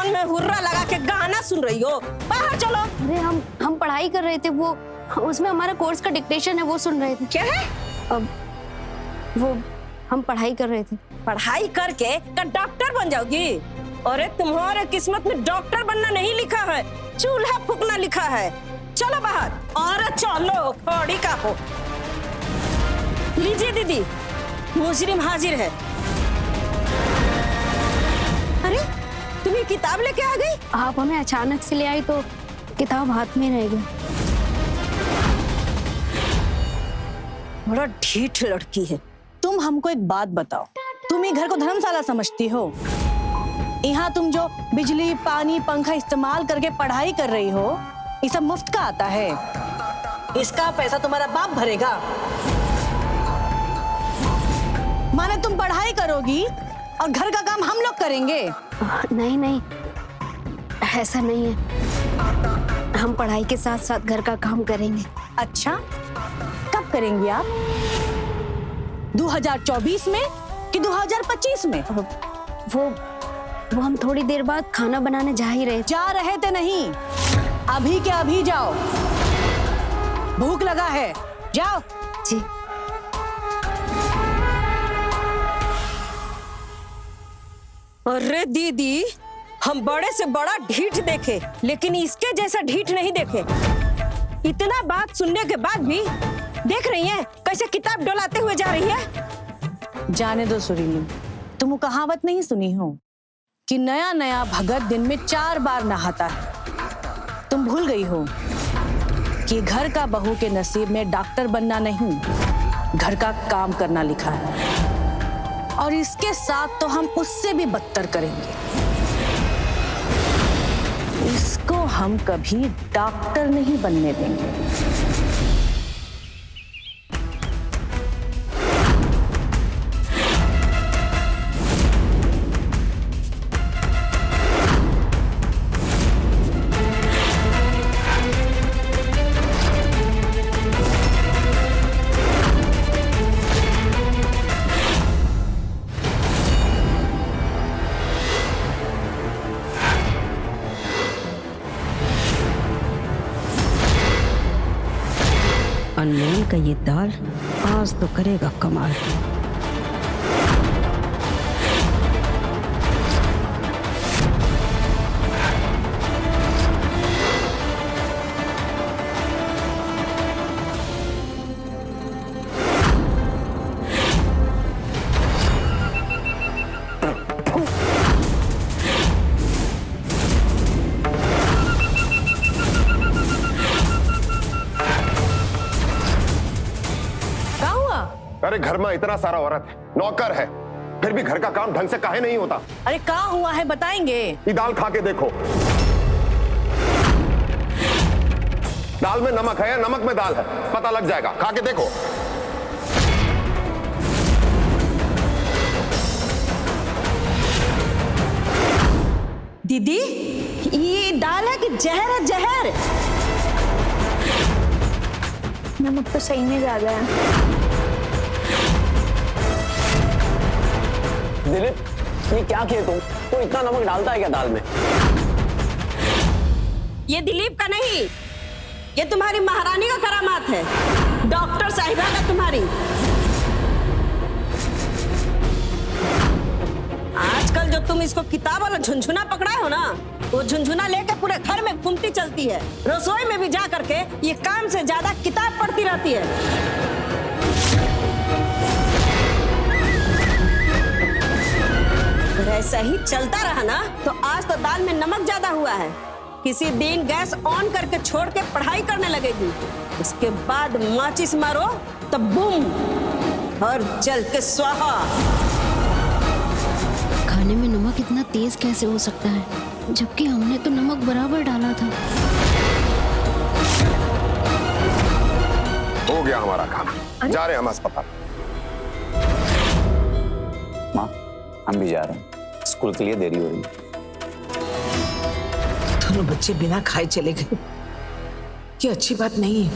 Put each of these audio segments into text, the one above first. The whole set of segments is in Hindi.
फोन में हुर्रा लगा के गाना सुन रही हो? बाहर चलो। अरे हम पढ़ाई कर रहे थे, वो उसमें हमारा कोर्स का डिक्टेशन है, वो सुन रहे थे। क्या है? अब वो हम पढ़ाई कर रहे थे। पढ़ाई करके क्या डॉक्टर बन जाओगी? अरे तुम्हारे किस्मत में डॉक्टर बनना नहीं लिखा है, चूल्हा फूकना लिखा है। चलो बाहर। अरे चलो, खड़ी का हो। लीजिए दीदी, मुजरिम हाजिर है। अरे तुम ये किताब लेके आ गई? आप हमें अचानक से ले आई तो किताब हाथ में रह गई। बड़ा ढीठ लड़की है। तुम हमको एक बात बताओ, तुम ही घर को धर्मशाला समझती हो? यहाँ तुम जो बिजली पानी पंखा इस्तेमाल करके पढ़ाई कर रही हो, ये सब मुफ्त का आता है। इसका पैसा तुम्हारा बाप भरेगा। माने तुम पढ़ाई करोगी और घर का काम हम लोग करेंगे? नहीं नहीं, ऐसा नहीं है। हम पढ़ाई के साथ साथ घर का काम करेंगे। अच्छा, कब करेंगी आप? 2024 में कि 2025 में? वो हम थोड़ी देर बाद खाना बनाने जा ही रहे थे। जा रहे थे नहीं, अभी के अभी जाओ, भूख लगा है, जाओ। जी। अरे दीदी, हम बड़े से बड़ा ढीठ देखे, लेकिन इसके जैसा ढीठ नहीं देखे। इतना बात सुनने के बाद भी देख रही हैं कैसे किताब डोलाते हुए जा रही है। जाने दो सुरीली, तुम वो कहावत नहीं सुनी हो कि नया नया भगत दिन में 4 बार नहाता है? तुम भूल गई हो कि घर का बहू के नसीब में डॉक्टर बनना नहीं, घर का काम करना लिखा है। और इसके साथ तो हम उससे भी बदतर करेंगे। इसको हम कभी डॉक्टर नहीं बनने देंगे। अनमोल का ये दाल आज तो करेगा कमाल। अरे घर में इतना सारा औरत है, नौकर है, फिर भी घर का काम ढंग से काहे नहीं होता? अरे क्या हुआ है बताएंगे? ये दाल खा के देखो, दाल में नमक है या नमक में दाल है, पता लग जाएगा। खा के देखो। दीदी, ये दाल है कि जहर है? जहर। नमक तो सही में ज्यादा है। दिलीप, ये क्या किए तुम? तो इतना नमक डालता है क्या दाल में? ये दिलीप का नहीं, ये तुम्हारी महारानी का करामात है, डॉक्टर साहिबा का तुम्हारी। आजकल जो तुम इसको किताब वाला झुनझुना पकड़ा हो ना, वो झुनझुना लेके पूरे घर में घूमती चलती है। रसोई में भी जा करके ये काम से ज्यादा किताब पढ़ती रहती है। अगर ऐसा ही चलता रहा ना तो आज तो दाल में नमक ज्यादा हुआ है। किसी दिन गैस ऑन करके छोड़ के पढ़ाई करने लगेगी, उसके बाद माचिस मारो तो बूम, और जल के स्वाहा। खाने में नमक इतना तेज कैसे हो सकता है, जबकि हमने तो नमक बराबर डाला था। हो गया हमारा खाना, जा रहे हैं हम अस्पताल। माँ, हम भी जा रहे हैं, स्कूल के लिए देरी हो रही है। दोनों बच्चे बिना खाए चले गए, ये अच्छी बात नहीं है।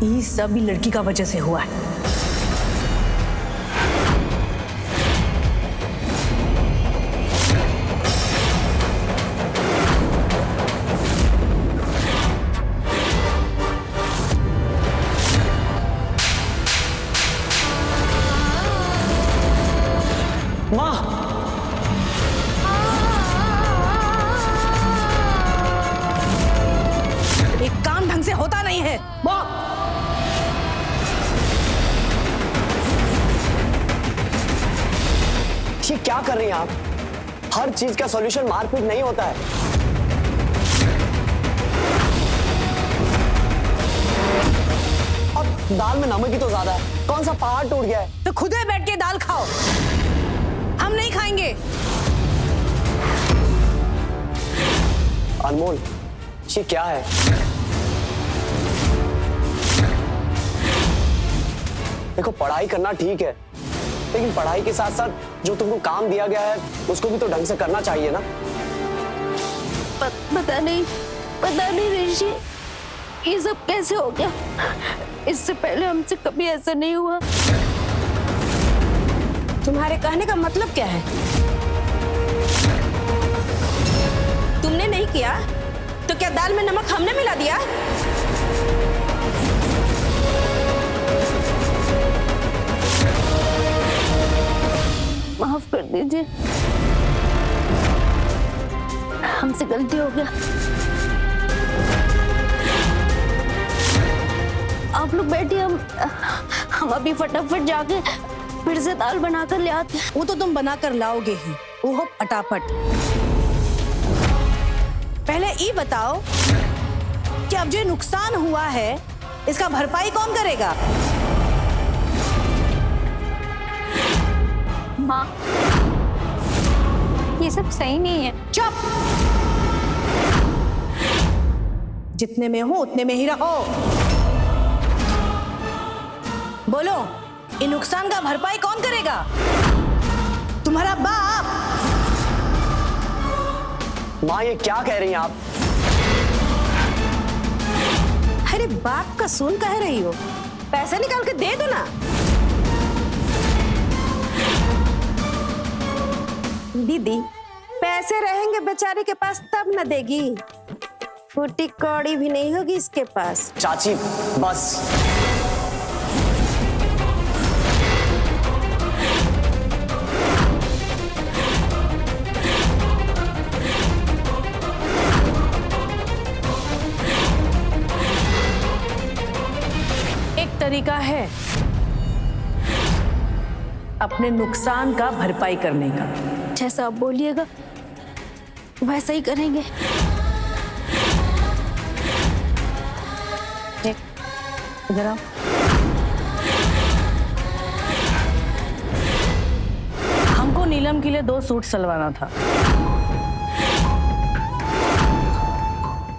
ये सब भी लड़की का वजह से हुआ है। माँ, एक काम ढंग से होता नहीं है। माँ, ये क्या कर रही हैं आप? हर चीज का सॉल्यूशन मारपीट नहीं होता है। अब दाल में नमक ही तो ज्यादा है, कौन सा पहाड़ टूट गया है? तो खुद ही बैठ के दाल खाओ, हम नहीं खाएंगे। अनमोल, ये क्या है? देखो, पढ़ाई करना ठीक है, लेकिन पढ़ाई के साथ साथ जो तुमको काम दिया गया है उसको भी तो ढंग से करना चाहिए ना। पता नहीं ऋषि, ये सब कैसे हो गया। इससे पहले हमसे कभी ऐसा नहीं हुआ। तुम्हारे कहने का मतलब क्या है? तुमने नहीं किया तो क्या दाल में नमक हमने मिला दिया? माफ कर दीजिए, हमसे गलती हो गया। आप लोग बैठिए, हम अभी फटाफट जाके फिर से दाल बनाकर ले आते हैं। वो तो तुम बनाकर लाओगे ही, वो हो फटाफट। पहले ये बताओ कि अब जो नुकसान हुआ है इसका भरपाई कौन करेगा? माँ, ये सब सही नहीं है। चुप! जितने में हो उतने में ही रहो। बोलो, इन नुकसान का भरपाई कौन करेगा? तुम्हारा बाप? माँ, ये क्या कह रही हैं आप? अरे बाप का सुन कह रही हो, पैसा निकाल के दे दो ना। दीदी, पैसे रहेंगे बेचारे के पास तब न देगी, फूटी कौड़ी भी नहीं होगी इसके पास। चाची, बस। एक तरीका है अपने नुकसान का भरपाई करने का। जैसा आप बोलिएगा वैसा ही करेंगे। इधर आओ। हमको नीलम के लिए 2 सूट सिलवाना था,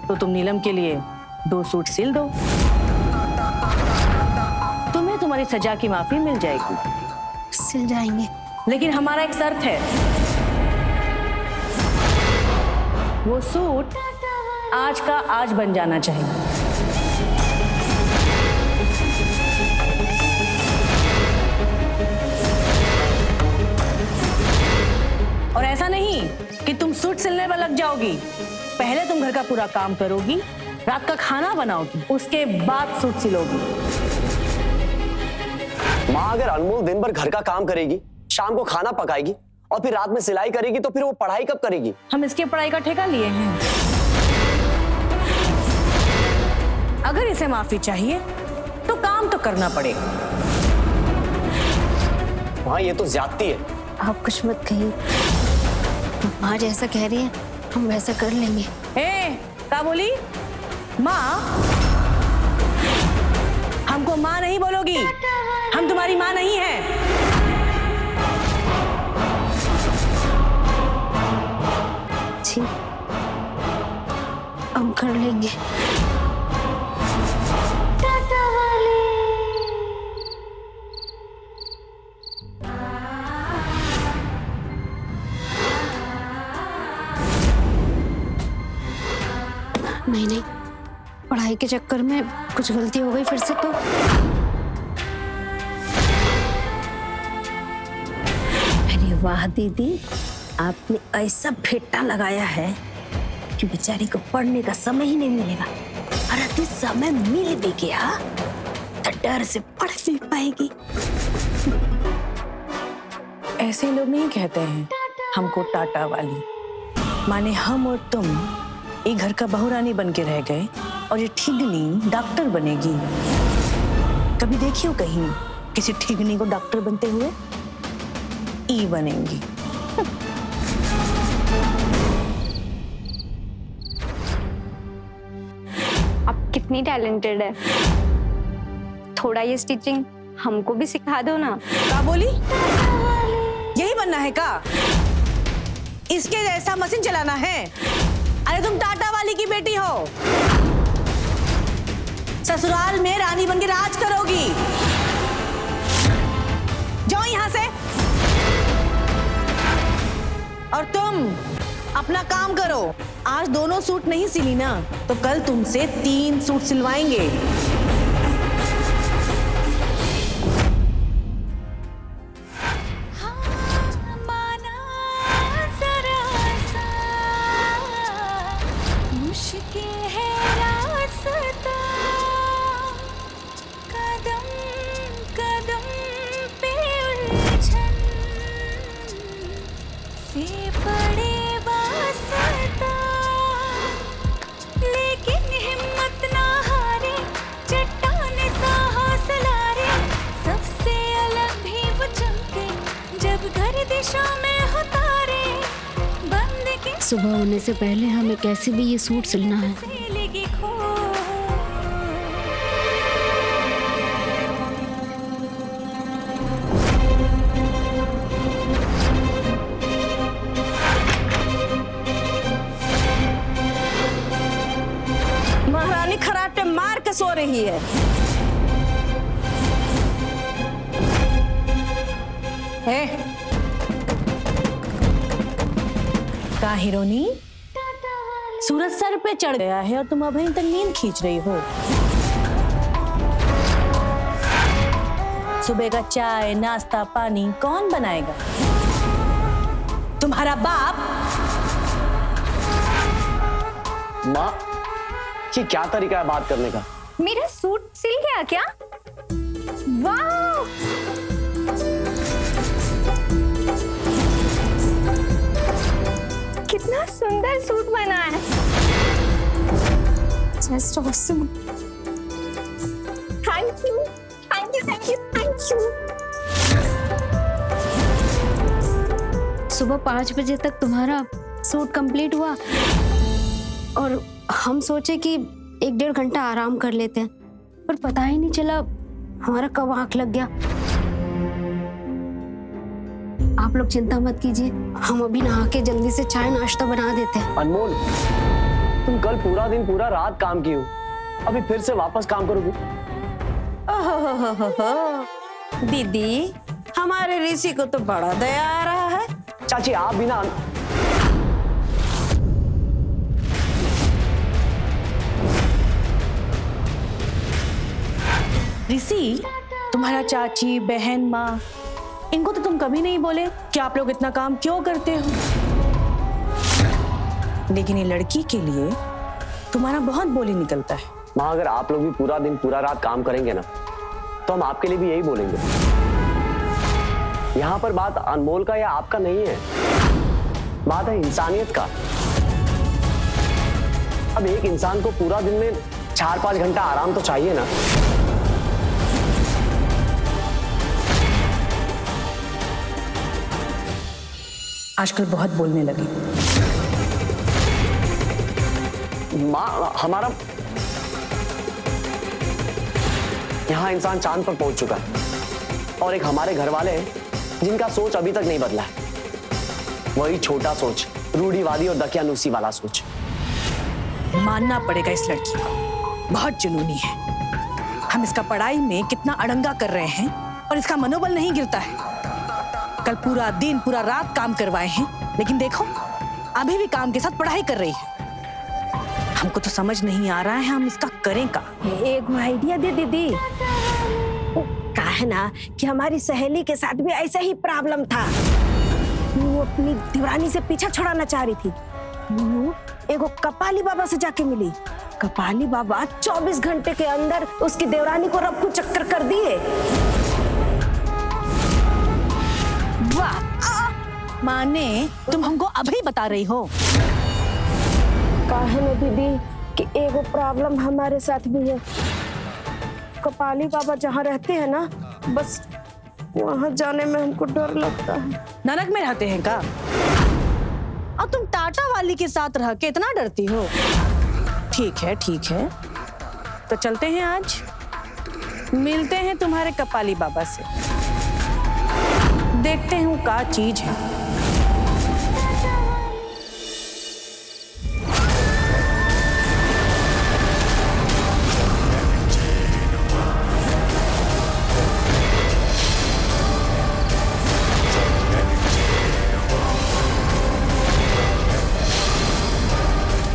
तो तुम नीलम के लिए 2 सूट सिल दो, तुम्हें तुम्हारी सजा की माफी मिल जाएगी। सिल जाएंगे, लेकिन हमारा एक शर्त है, वो सूट आज का आज बन जाना चाहिए। और ऐसा नहीं कि तुम सूट सिलने में लग जाओगी, पहले तुम घर का पूरा काम करोगी, रात का खाना बनाओगी, उसके बाद सूट सिलोगी। माँ, अगर अनमोल दिन भर घर का काम करेगी, शाम को खाना पकाएगी और फिर रात में सिलाई करेगी, तो फिर वो पढ़ाई कब करेगी? हम इसके पढ़ाई का ठेका लिए हैं। अगर इसे माफी चाहिए तो काम तो करना पड़ेगा। हाँ, ये तो ज्यादती है। आप कुछ मत कहिए, माँ जैसा कह रही है हम वैसा कर लेंगे। क्या बोली? माँ? हमको माँ नहीं बोलोगी, हम तुम्हारी माँ नहीं हैं। जी, हम कर लेंगे। नहीं, पढ़ाई के चक्कर में कुछ गलती हो गई फिर से तो। अरे वाह दीदी, आपने ऐसा फेटा लगाया है कि बेचारी को पढ़ने का समय ही नहीं मिलेगा, और यदि समय मिल भी गया तो डर से पढ़ भी पाएगी। ऐसे लोग नहीं कहते हैं हमको टाटा वाली। माने हम और तुम एक घर का बहुरानी बन के रह गए और ये ठिगनी डॉक्टर बनेगी। कभी देखी हो कहीं किसी ठिगनी को डॉक्टर बनते हुए? ई बनेंगी। आप कितनी टैलेंटेड है, थोड़ा ये स्टिचिंग हमको भी सिखा दो ना। क्या बोली? यही बनना है का? इसके जैसा मशीन चलाना है? अरे तुम टाटा वाली की बेटी हो, ससुराल में रानी बन के राज करोगी। जाओ यहां से। और तुम अपना काम करो। आज दोनों सूट नहीं सिली ना, तो कल तुमसे 3 सूट सिलवाएंगे। लेकिन हिम्मत ना हारे, चट्टान सा हौसला रे, सबसे अलग भी वो चमके जब गर्दिशों में हो तारे, बंद के सुबह होने से पहले हमें कैसे भी ये सूट सिलना है। लगी खो। महारानी खराटे मार के सो रही है। का हीरोनी? सूरज सर पे चढ़ गया है और तुम अभी तक नींद खींच रही हो। सुबह का चाय नाश्ता पानी कौन बनाएगा? तुम्हारा बाप। माँ, ये क्या तरीका है बात करने का? मेरा सूट सिल गया क्या? वाह! कितना सुंदर सूट बना है। Just awesome. Thank you, thank you, thank you, thank you. सुबह 5 बजे तक तुम्हारा सूट कंप्लीट हुआ और हम सोचे कि 1-1.5 घंटा आराम कर लेते हैं, पर पता ही नहीं चला हमारा कब आंख लग गया। आप लोग चिंता मत कीजिए, हम अभी नहा के जल्दी से चाय नाश्ता बना देते हैं। अनमोल, तुम कल पूरा दिन पूरा रात काम की हो, अभी फिर से वापस काम करोगी? ओहो, दीदी हमारे ऋषि को तो बड़ा दया आ रहा है। चाची आप भी ना। ऋषि, तुम्हारा चाची बहन माँ, इनको तो तुम कभी नहीं बोले कि आप लोग इतना काम क्यों करते हो। लेकिन ये लड़की के लिए तुम्हारा बहुत बोली निकलता है। माँ, अगर आप लोग भी पूरा दिन पूरा रात काम करेंगे ना, तो हम आपके लिए भी यही बोलेंगे। यहाँ पर बात अनमोल का या आपका नहीं है, बात है इंसानियत का। अब एक इंसान को पूरा दिन में 4-5 घंटा आराम तो चाहिए ना। आजकल बहुत बोलने लगी। माँ, हमारा यहाँ इंसान चांद पर पहुंच चुका है और एक हमारे घर वाले हैं जिनका सोच अभी तक नहीं बदला है। वही छोटा सोच, रूढ़िवादी और दकियानूसी वाला सोच। मानना पड़ेगा इस लड़की को, बहुत जुनूनी है। हम इसका पढ़ाई में कितना अड़ंगा कर रहे हैं और इसका मनोबल नहीं गिरता है। कल पूरा दिन पूरा रात काम करवाए हैं, लेकिन देखो अभी भी काम के साथ पढ़ाई कर रही है। हमको तो समझ नहीं आ रहा है हम इसका करें का। एक आइडिया दे दीदी। कहा है ना कि हमारी सहेली के साथ भी ऐसा ही प्रॉब्लम था। वो अपनी दीवानी से पीछा छुड़ाना चाह रही थी। वो एगो कपाली बाबा से जाके मिली। कपाली बाबा 24 घंटे के अंदर उसकी देवरानी को रफ्फू चक्कर कर दिए। वाह, माने तुम हमको अभी बता रही हो? काहे न दीदी कि एगो प्रॉब्लम हमारे साथ भी है। कपाली बाबा जहाँ रहते हैं ना, बस वहाँ जाने में हमको डर लगता है। नरक में रहते हैं का? और तुम टाटा वाली के साथ रह के इतना डरती हो? ठीक है ठीक है, तो चलते हैं, आज मिलते हैं तुम्हारे कपाली बाबा से, देखते हैं क्या चीज है।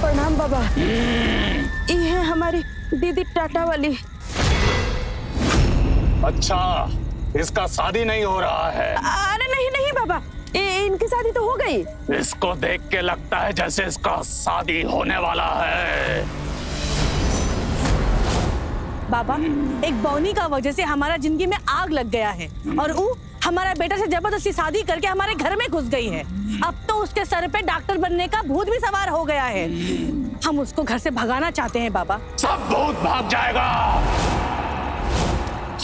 प्रणाम बाबा। ये है हमारी दीदी टाटा वाली। अच्छा, इसका शादी नहीं हो रहा है? अरे नहीं नहीं बाबा, इनकी शादी तो हो गई। इसको देख के लगता है जैसे इसका शादी होने वाला है। बाबा, एक बौनी का वजह से हमारा जिंदगी में आग लग गया है और वो हमारा बेटा से जबरदस्ती शादी करके हमारे घर में घुस गई है। अब तो उसके सर पे डॉक्टर बनने का भूत भी सवार हो गया है। हम उसको घर से भगाना चाहते हैं बाबा। सब भूत भाग जाएगा,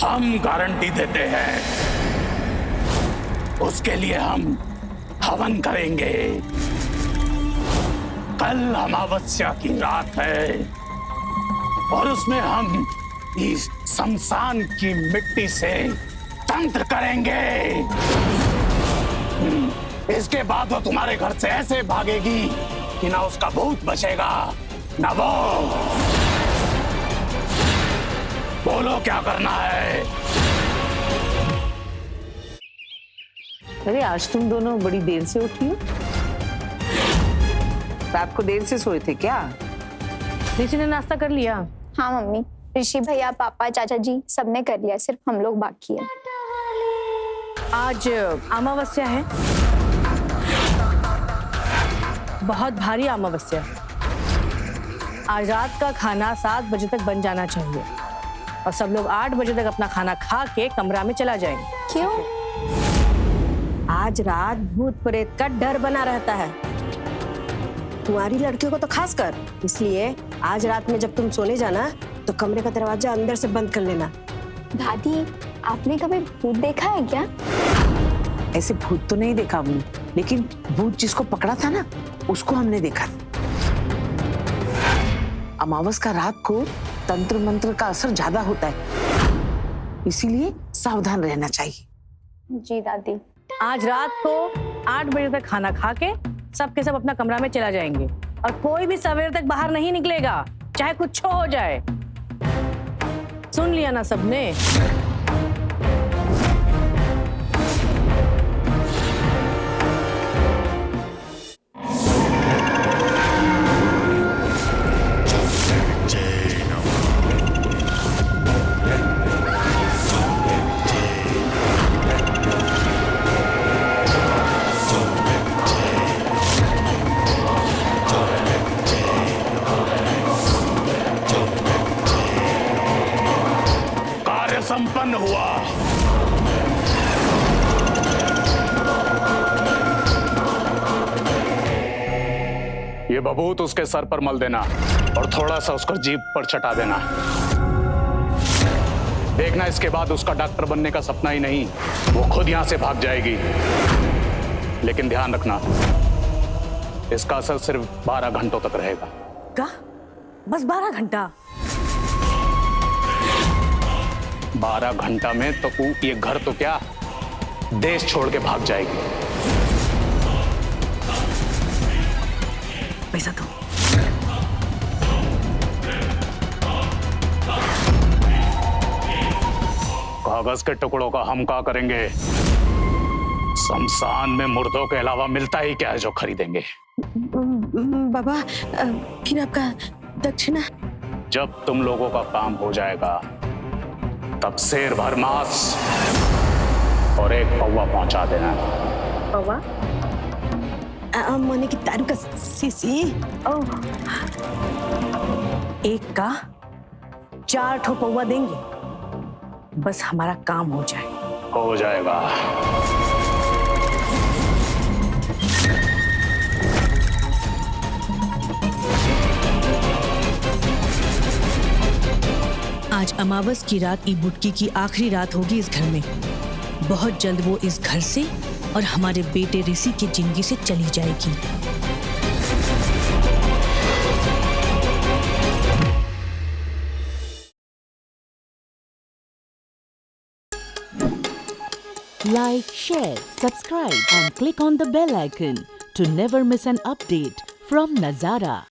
हम गारंटी देते हैं। उसके लिए हम हवन करेंगे। कल अमावस्या की रात है और उसमें हम इस शमशान की मिट्टी से तंत्र करेंगे। इसके बाद वो तुम्हारे घर से ऐसे भागेगी कि ना उसका भूत बचेगा ना वो। बोलो क्या करना है? अरे आज तुम दोनों बड़ी देर से उठी हो, रात को देर से सोए थे क्या? ऋषि ने नाश्ता कर लिया? हाँ मम्मी, ऋषि भैया, पापा, चाचा जी सबने कर लिया, सिर्फ हम लोग बाकी है। आज अमावस्या है, बहुत भारी अमावस्या। आज रात का खाना 7 बजे तक बन जाना चाहिए और सब लोग 8 बजे तक अपना खाना खा के कमरा में चला जाएंगे। क्यों? आज रात भूत प्रेत का डर बना रहता है, तुम्हारी लड़कियों को तो खास कर। इसलिए आज रात में जब तुम सोने जाना तो कमरे का दरवाजा अंदर से बंद कर लेना। दादी, आपने कभी भूत देखा है क्या? ऐसे भूत तो नहीं देखा हमने, लेकिन भूत जिसको पकड़ा था ना, उसको हमने देखा। अमावस का रात को तंत्र मंत्र का असर ज्यादा होता है, इसीलिए सावधान रहना चाहिए। जी दादी। आज रात को 8 बजे तक खाना खा के सब के सब अपना कमरा में चला जाएंगे और कोई भी सवेर तक बाहर नहीं निकलेगा, चाहे कुछ हो जाए। सुन लिया ना सबने? संपन्न हुआ। ये बबूत उसके सर पर मल देना और थोड़ा सा उसको जीभ पर चटा देना। देखना, इसके बाद उसका डॉक्टर बनने का सपना ही नहीं, वो खुद यहां से भाग जाएगी। लेकिन ध्यान रखना, इसका असर सिर्फ 12 घंटों तक रहेगा। क्या? बस 12 घंटा? 12 घंटा में तो ये घर तो क्या, देश छोड़ के भाग जाएगी। पैसा दो। कागज के टुकड़ों का हम क्या करेंगे? शमशान में मुर्दों के अलावा मिलता ही क्या है जो खरीदेंगे? बाबा, फिर आपका दक्षिणा? जब तुम लोगों का काम हो जाएगा तब शेर भर मांस और 1 पौवा पहुंचा देना। पौवा? मने की दारू का शीशी। एक का 4 ठो पौवा देंगे, बस हमारा काम हो जाए। हो जाएगा। अमावस की रात ई बुटकी की आखिरी रात होगी इस घर में। बहुत जल्द वो इस घर से और हमारे बेटे ऋषि की जिंदगी से चली जाएगी। Like, share, subscribe and click on the bell icon to never miss an update from Nazara.